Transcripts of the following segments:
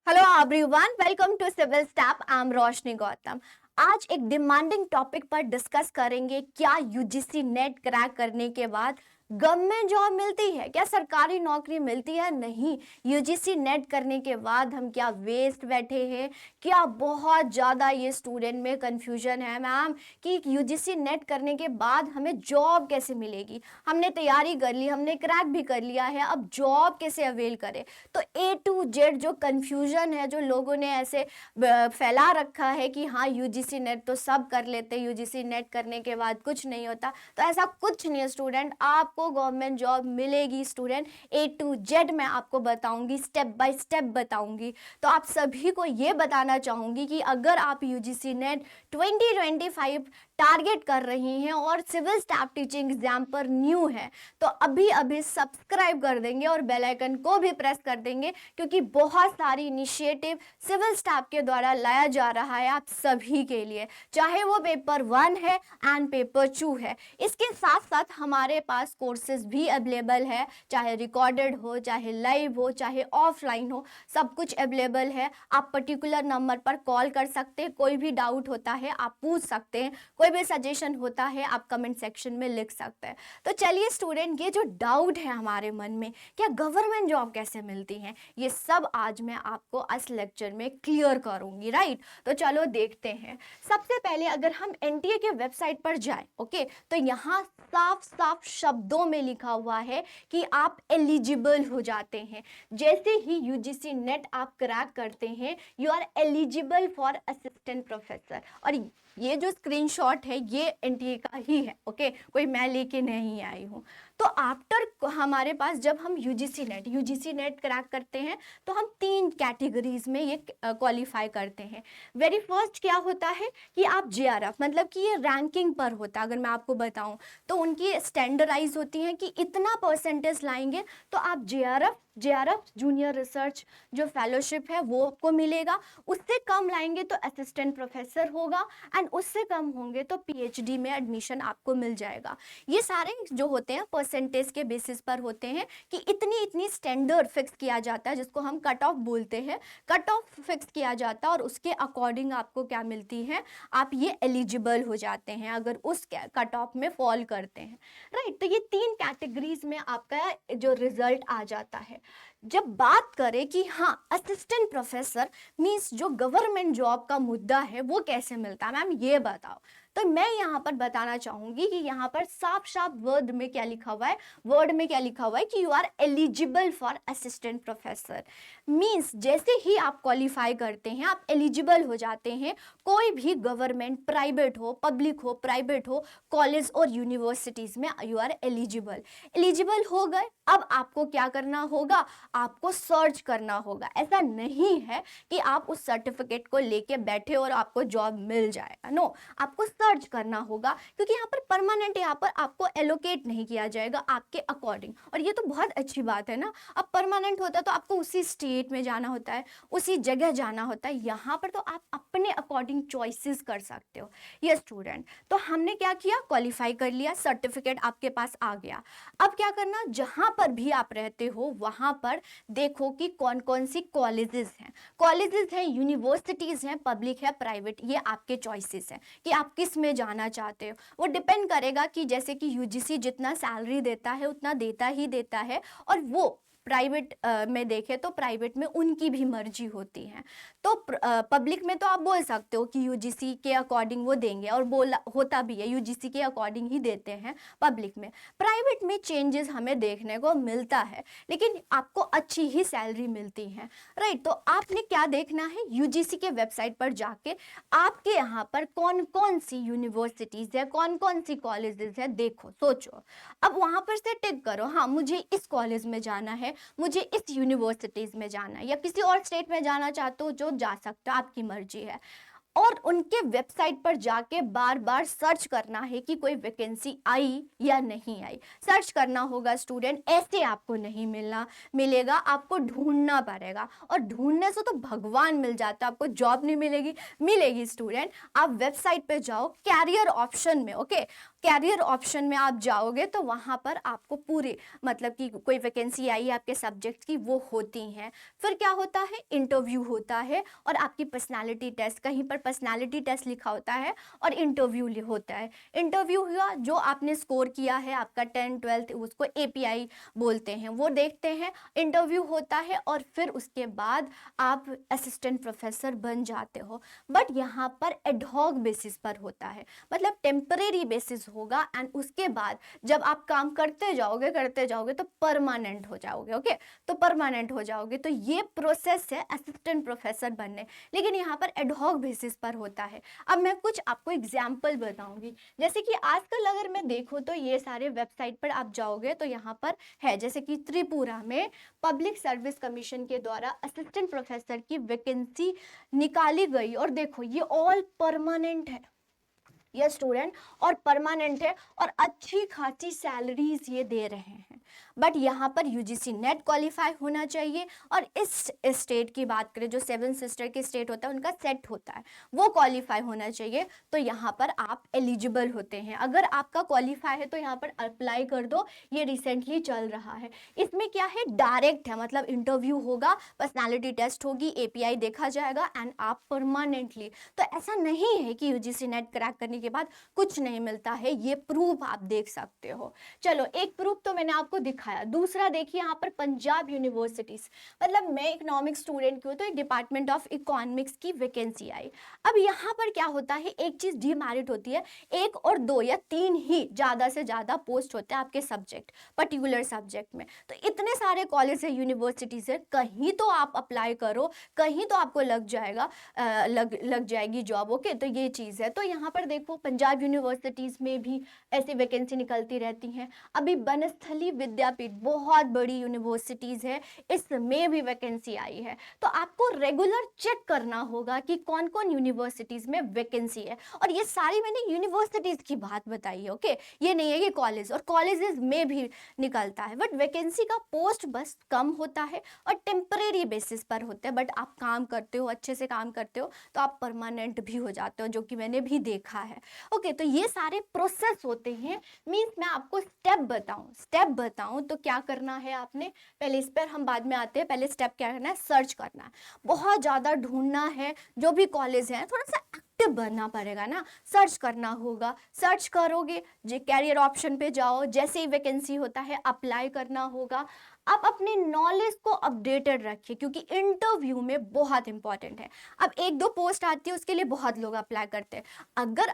Hello everyone, welcome to civil step. I am Roshni Gautam. आज एक demanding topic पर discuss करेंगे। क्या यूजीसी नेट क्रैक करने के बाद गवर्नमेंट जॉब मिलती है? क्या सरकारी नौकरी मिलती है? नहीं। यूजीसी नेट करने के बाद हम क्या वेस्ट बैठे हैं? क्या बहुत ज़्यादा ये स्टूडेंट में कंफ्यूजन है मैम कि यूजीसी नेट करने के बाद हमें जॉब कैसे मिलेगी? हमने तैयारी कर ली, हमने क्रैक भी कर लिया है, अब जॉब कैसे अवेल करें? तो ए टू जेड जो कंफ्यूजन है, जो लोगों ने ऐसे फैला रखा है कि हाँ यूजीसी नेट तो सब कर लेते, यूजीसी नेट करने के बाद कुछ नहीं होता, तो ऐसा कुछ नहीं है स्टूडेंट। आपको गवर्नमेंट जॉब मिलेगी स्टूडेंट। ए टू जेड मैं आपको बताऊंगी, स्टेप बाय स्टेप बताऊंगी। तो आप सभी को ये बताना चाहूंगी कि अगर आप यूजीसी नेट 2025 टारगेट कर रही हैं और सिविल स्टाफ टीचिंग एग्जाम पर न्यू है, तो अभी अभी सब्सक्राइब कर देंगे और बेल आइकन को भी प्रेस कर देंगे, क्योंकि बहुत सारी इनिशिएटिव सिविल स्टाफ के द्वारा लाया जा रहा है आप सभी के लिए, चाहे वो पेपर 1 है एंड पेपर 2 है। इसके साथ साथ हमारे पास कोर्सेज भी अवेलेबल है, चाहे रिकॉर्डेड हो, चाहे लाइव हो, चाहे ऑफलाइन हो, सब कुछ अवेलेबल है। आप पर्टिकुलर नंबर पर कॉल कर सकते हैं, कोई भी डाउट होता है आप पूछ सकते हैं, कोई भी सजेशन होता है आप कमेंट सेक्शन में लिख सकते हैं। तो चलिए स्टूडेंट, ये जो डाउट है हमारे मन में, क्या गवर्नमेंट जॉब कैसे मिलती है, ये सब आज मैं आपको इस लेक्चर में क्लियर करूंगी, राइट? तो चलो देखते हैं। सबसे पहले अगर हम एनटीए के वेबसाइट पर जाएं, ओके, तो यहाँ साफ साफ शब्दों में लिखा हुआ है कि आप एलिजिबल हो जाते हैं। जैसे ही यूजीसी नेट आप क्रैक करते हैं, you are eligible for assistant professor. और ये जो स्क्रीनशॉट है ये एनटीए का ही है, ओके, कोई मैं लेके नहीं आई हूँ। तो आफ्टर हमारे पास जब हम यूजीसी नेट क्रैक करते हैं, तो हम 3 कैटेगरीज में ये क्वालिफाई करते हैं। वेरी फर्स्ट क्या होता है कि आप जेआरएफ, मतलब कि ये रैंकिंग पर होता है। अगर मैं आपको बताऊं तो उनकी स्टैंडर्डाइज होती है कि इतना परसेंटेज लाएंगे तो आप जेआरएफ जूनियर रिसर्च जो फेलोशिप है वो आपको मिलेगा। उससे कम लाएंगे तो असिस्टेंट प्रोफेसर होगा, एंड उससे कम होंगे तो पीएचडी में एडमिशन आपको मिल जाएगा। ये सारे जो होते हैं परसेंटेज के बेसिस पर होते हैं कि इतनी इतनी स्टैंडर्ड फिक्स किया जाता है, जिसको हम कट ऑफ बोलते हैं। कट ऑफ फिक्स किया जाता है और उसके अकॉर्डिंग आपको क्या मिलती है, आप ये एलिजिबल हो जाते हैं अगर उस कट ऑफ में फॉल करते हैं, राइट? तो ये 3 कैटेगरीज में आपका जो रिजल्ट आ जाता है। जब बात करें कि हाँ असिस्टेंट प्रोफेसर मींस जो गवर्नमेंट जॉब का मुद्दा है वो कैसे मिलता है, मैम ये बताओ। तो मैं यहाँ पर बताना चाहूंगी कि यहाँ पर साफ साफ वर्ड में क्या लिखा हुआ है कि you are eligible for assistant professor. Means जैसे ही आप क्वालिफाई करते हैं आप एलिजिबल हो जाते हैं। कोई भी गवर्नमेंट, प्राइवेट हो, पब्लिक हो, प्राइवेट हो, कॉलेज और यूनिवर्सिटीज में यू आर एलिजिबल हो गए। अब आपको क्या करना होगा, आपको सर्च करना होगा। ऐसा नहीं है कि आप उस सर्टिफिकेट को लेके बैठे और आपको जॉब मिल जाएगा, नो, आपको सर्च करना होगा, क्योंकि यहाँ पर परमानेंट, यहाँ पर आपको एलोकेट नहीं किया जाएगा आपके अकॉर्डिंग। और ये तो बहुत अच्छी बात है ना। अब परमानेंट होता तो आपको उसी स्टेट में जाना होता है, उसी जगह जाना होता है। यहाँ पर तो आप अपने अकॉर्डिंग चॉइसेस कर सकते हो। ये स्टूडेंट, तो हमने क्या किया, क्वालिफाई कर लिया, सर्टिफिकेट आपके पास आ गया। अब क्या करना, जहां पर भी आप रहते हो वहां पर देखो कि कौन कौन सी कॉलेजेस हैं, यूनिवर्सिटीज हैं, पब्लिक है, प्राइवेट, ये आपके चॉइसेस हैं कि आप किस में जाना चाहते हो। वो डिपेंड करेगा कि जैसे कि यूजीसी जितना सैलरी देता है उतना देता है, और वो प्राइवेट में देखे तो प्राइवेट में उनकी भी मर्जी होती है। तो पब्लिक में तो आप बोल सकते हो कि यूजीसी के अकॉर्डिंग वो देंगे, और बोला होता भी है यूजीसी के अकॉर्डिंग ही देते हैं पब्लिक में। प्राइवेट में चेंजेस हमें देखने को मिलता है, लेकिन आपको अच्छी ही सैलरी मिलती है, राइट? तो आपने क्या देखना है, यूजीसी के वेबसाइट पर जाके आपके यहाँ पर कौन कौन सी यूनिवर्सिटीज है, कौन कौन सी कॉलेजेस है, देखो, सोचो। अब वहां पर से टिक करो, हाँ मुझे इस कॉलेज में जाना है, मुझे इस यूनिवर्सिटीज में जाना है, या किसी और स्टेट में जाना चाहते हो जो जा सकते हो, आपकी मर्जी है। और उनके वेबसाइट पर जाके बार बार सर्च करना है कि कोई वैकेंसी आई या नहीं आई। सर्च करना होगा स्टूडेंट, ऐसे आपको नहीं मिलेगा, आपको ढूंढना पड़ेगा। और ढूंढने से तो भगवान मिल जाता है, आपको जॉब नहीं मिलेगी स्टूडेंट। आप वेबसाइट पे जाओ, कैरियर ऑप्शन में, ओके, कैरियर ऑप्शन में आप जाओगे तो वहां पर आपको पूरे मतलब कि कोई वैकेंसी आई है आपके सब्जेक्ट की, वो होती हैं। फिर क्या होता है, इंटरव्यू होता है और आपकी पर्सनालिटी टेस्ट, कहीं पर पर्सनालिटी टेस्ट लिखा होता है और इंटरव्यू होता है। इंटरव्यू हुआ, जो आपने स्कोर किया है आपका 10th-12th, उसको एपीआई बोलते हैं, वो देखते हैं। इंटरव्यू होता है और फिर उसके बाद आप असिस्टेंट प्रोफेसर बन जाते हो। बट यहाँ पर एडहॉक बेसिस पर होता है, मतलब टेम्परेरी बेसिस होगा, एंड उसके बाद जब आप काम करते जाओगे तो परमानेंट हो जाओगे। ओके, तो परमानेंट हो जाओगे, तो ये प्रोसेस है असिस्टेंट प्रोफेसर बनने, लेकिन यहाँ पर एडहॉक बेसिस पर होता है। अब मैं कुछ आपको एग्जाम्पल बताऊंगी, जैसे कि आजकल अगर मैं देखूँ तो ये सारे वेबसाइट पर आप जाओगे तो यहाँ पर है, जैसे कि त्रिपुरा में पब्लिक सर्विस कमीशन के द्वारा असिस्टेंट प्रोफेसर की वैकेंसी निकाली गई, और देखो ये ऑल परमानेंट है ये स्टूडेंट, और परमानेंट है, और अच्छी खासी सैलरीज ये दे रहे हैं। बट यहाँ पर यूजीसी नेट क्वालिफाई होना चाहिए, और इस स्टेट की बात करें, जो 7 सिस्टर के स्टेट होता है उनका सेट होता है, वो क्वालिफाई होना चाहिए, तो यहाँ पर आप एलिजिबल होते हैं। अगर आपका क्वालिफाई है तो यहाँ पर अप्लाई कर दो, ये रिसेंटली चल रहा है। इसमें क्या है, डायरेक्ट है, मतलब इंटरव्यू होगा, पर्सनालिटी टेस्ट होगी, एपीआई देखा जाएगा, एंड आप परमानेंटली। तो ऐसा नहीं है कि यूजीसी नेट क्रैक करने के बाद कुछ नहीं मिलता है, ये प्रूफ आप देख सकते हो। चलो, एक प्रूफ तो मैंने आपको दिखाया। दूसरा देखिए, यहाँ पर पंजाब यूनिवर्सिटीज, मतलब मैं इकोनॉमिक्स स्टूडेंट की हूँ, तो एक डिपार्टमेंट ऑफ इकोनॉमिक्स की वैकेंसी आई। अब यहाँ पर क्या होता है, एक चीज डीमेरिट होती है, 1 और 2 या 3 ही ज्यादा से ज्यादा पोस्ट होते हैं आपके सब्जेक्ट, पर्टिकुलर सब्जेक्ट में। तो इतने सारे कॉलेज है, यूनिवर्सिटीज है, कहीं तो आप अप्लाई करो, कहीं तो आपको लग जाएगा, लग जाएगी जॉब। ओके, तो ये चीज है। तो यहाँ पर देखो, पंजाब यूनिवर्सिटीज में भी ऐसी वैकेंसी निकलती रहती हैं। अभी बनस्थली विद्यापीठ बहुत बड़ी यूनिवर्सिटीज है, इसमें भी वैकेंसी आई है। तो आपको रेगुलर चेक करना होगा कि कौन कौन यूनिवर्सिटीज में वैकेंसी है, और ये सारी मैंने यूनिवर्सिटीज की बात बताई है। ओके, ये नहीं है कि कॉलेज, और कॉलेजेस में भी निकलता है, बट वैकेंसी का पोस्ट बस कम होता है और टेम्परेरी बेसिस पर होता है। बट आप काम करते हो, अच्छे से काम करते हो, तो आप परमानेंट भी हो जाते हो, जो कि मैंने भी देखा है। ओके, तो ये सारे प्रोसेस होते हैं। मीन्स मैं आपको स्टेप बताऊं तो क्या करना है आपने, पहले इस पर हम बाद में आते हैं। पहले स्टेप क्या करना है, सर्च करना है, बहुत ज़्यादा ढूंढना है। जो भी कॉलेज है थोड़ा सा एक्टिव बनना पड़ेगा ना, सर्च करना होगा। सर्च करोगे, जो कैरियर ऑप्शन पे जाओ, जैसे ही वैकेंसी होता है अप्लाई करना होगा। आप अपने नॉलेज को अपडेटेड रखिए, क्योंकि इंटरव्यू में बहुत इंपॉर्टेंट है। अब 1-2 पोस्ट आती है, उसके लिए बहुत लोग अप्लाई करते हैं। अगर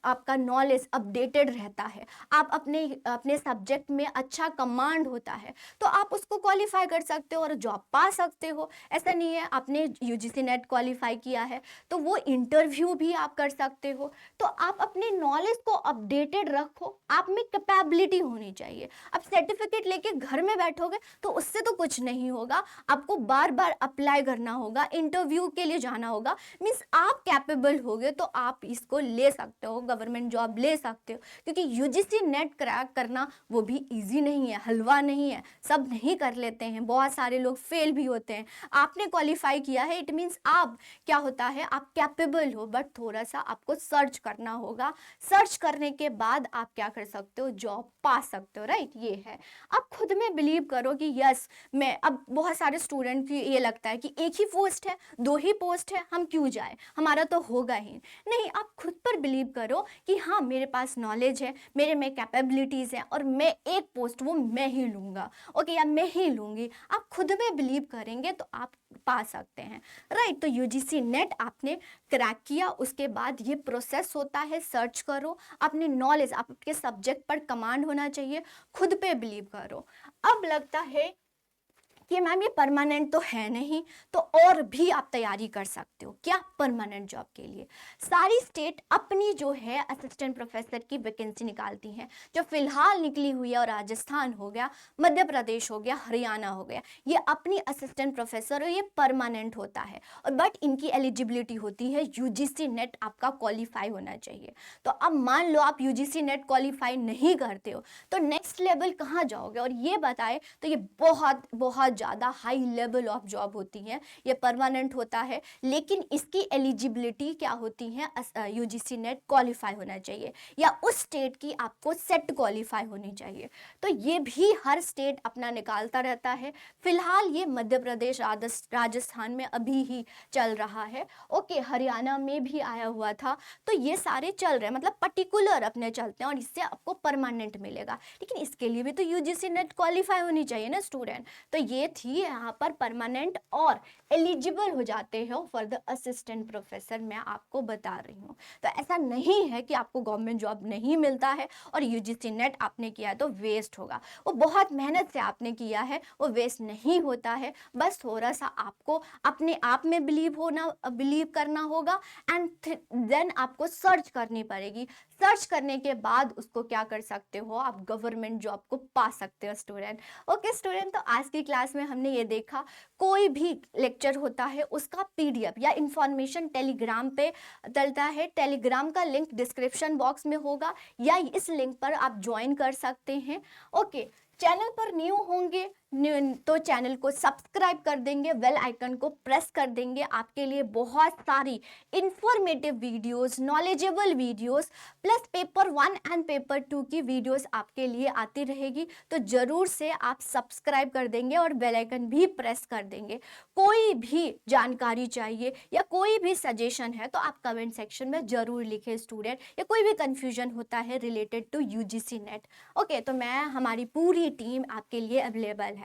आपका नॉलेज अपडेटेड रहता है, आप अपने सब्जेक्ट में अच्छा कमांड होता है, तो आप उसको क्वालिफाई कर सकते हो और जॉब पा सकते हो। ऐसा नहीं है आपने यूजीसी नेट क्वालिफाई किया है तो वो इंटरव्यू भी आप कर सकते हो। तो आप अपने नॉलेज को अपडेटेड रखो, आप में कैपेबिलिटी होनी चाहिए। अब सर्टिफिकेट लेके घर में बैठोगे तो उससे तो कुछ नहीं होगा, आपको बार बार अप्लाई करना होगा, इंटरव्यू के लिए जाना होगा। मीन्स आप कैपेबल होगे तो आप इसको ले सकते हो, गवर्नमेंट जॉब ले सकते हो, क्योंकि यूजीसी नेट क्रैक करना वो भी इजी नहीं है, हलवा नहीं है, सब नहीं कर लेते हैं, बहुत सारे लोग फेल भी होते हैं। आपने क्वालिफाई किया है, इट मीन्स आप क्या होता है, आप कैपेबल हो, बट थोड़ा सा आपको सर्च करना होगा। सर्च करने के बाद आप क्या कर सकते हो, जॉब पा सकते हो, राइट। ये है, आप खुद में बिलीव करो कि यस मैं, अब बहुत सारे स्टूडेंट की ये लगता है कि एक ही पोस्ट है, 2 ही पोस्ट है, हम क्यों जाए, हमारा तो होगा ही नहीं। आप खुद पर बिलीव करो कि हाँ मेरे पास नॉलेज है, मेरे में कैपेबिलिटीज़ है, और मैं एक पोस्ट वो मैं ही लूँगा, ओके, या मैं ही लूँगी। आप खुद में बिलीव करेंगे तो आप पा सकते हैं, राइट। तो यूजीसी नेट आपने क्रैक किया, उसके बाद ये प्रोसेस होता है, सर्च करो, अपनी नॉलेज, आपके सब्जेक्ट पर कमांड होना चाहिए, खुद पे बिलीव करो। अब लगता है कि मैम ये परमानेंट तो है नहीं, तो और भी आप तैयारी कर सकते हो क्या परमानेंट जॉब के लिए। सारी स्टेट अपनी जो है असिस्टेंट प्रोफेसर की वैकेंसी निकालती हैं, जो फिलहाल निकली हुई है, और राजस्थान हो गया, मध्य प्रदेश हो गया, हरियाणा हो गया, ये अपनी असिस्टेंट प्रोफेसर, और ये परमानेंट होता है। और बट इनकी एलिजिबिलिटी होती है यूजीसी नेट आपका क्वालिफाई होना चाहिए। तो अब मान लो आप यूजीसी नेट क्वालिफाई नहीं करते हो, तो नेक्स्ट लेवल कहाँ जाओगे, और ये बताए तो ये बहुत बहुत ज़्यादा हाई लेवल ऑफ जॉब होती है, ये परमानेंट होता है, लेकिन इसकी एलिजिबिलिटी क्या होती है, यूजीसी नेट क्वालिफाई होना चाहिए, या उस स्टेट की आपको सेट क्वालिफाई होनी चाहिए। तो ये भी हर स्टेट अपना निकालता रहता है। फिलहाल ये मध्य प्रदेश राजस्थान में अभी ही चल रहा है। ओके, हरियाणा में भी आया हुआ था। तो ये सारे चल रहे हैं, मतलब पर्टिकुलर अपने चलते हैं, और इससे आपको परमानेंट मिलेगा, लेकिन इसके लिए भी तो यूजीसी नेट क्वालिफाई होनी चाहिए ना स्टूडेंट। तो ये थी यहाँ पर परमानेंट और एलिजिबल हो जाते हो फॉर द असिस्टेंट प्रोफेसर, मैं आपको बता रही हूँ। तो ऐसा नहीं है कि आपको गवर्नमेंट जॉब नहीं मिलता है और यूजीसी नेट आपने किया है तो वेस्ट होगा। वो बहुत मेहनत से आपने किया है, वो वेस्ट नहीं होता है। बस थोड़ा सा आपको अपने आप में बिलीव करना होगा, एंड देन आपको सर्च करनी पड़ेगी। सर्च करने के बाद उसको क्या कर सकते हो, आप गवर्नमेंट जॉब को पा सकते हो स्टूडेंट। ओके स्टूडेंट, तो आज की क्लास में हमने ये देखा, कोई भी लेक्चर होता है उसका पीडीएफ या इंफॉर्मेशन टेलीग्राम पे डलता है। टेलीग्राम का लिंक डिस्क्रिप्शन बॉक्स में होगा, या इस लिंक पर आप ज्वाइन कर सकते हैं। ओके, चैनल पर न्यू होंगे तो चैनल को सब्सक्राइब कर देंगे, बेल आइकन को प्रेस कर देंगे। आपके लिए बहुत सारी informative videos, knowledgeable videos, plus paper 1 and paper 2 की वीडियोस आपके लिए आती रहेगी। तो ज़रूर से आप सब्सक्राइब कर देंगे और बेल आइकन भी प्रेस कर देंगे। कोई भी जानकारी चाहिए या कोई भी सजेशन है तो आप कमेंट सेक्शन में ज़रूर लिखें स्टूडेंट, या कोई भी कन्फ्यूजन होता है related to UGC NET. Okay, तो हमारी पूरी टीम आपके लिए अवेलेबल है।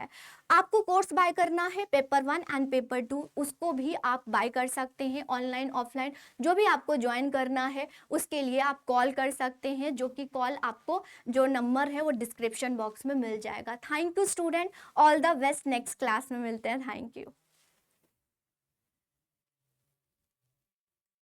आपको कोर्स बाय करना है पेपर 1 एंड पेपर 2, उसको भी आप बाय कर सकते हैं ऑनलाइन ऑफलाइन, जो भी आपको ज्वाइन करना है उसके लिए आप कॉल कर सकते हैं, जो कि कॉल आपको जो नंबर है वो डिस्क्रिप्शन बॉक्स में मिल जाएगा। Thank you student, all the best, next class में मिलते हैं। Thank you.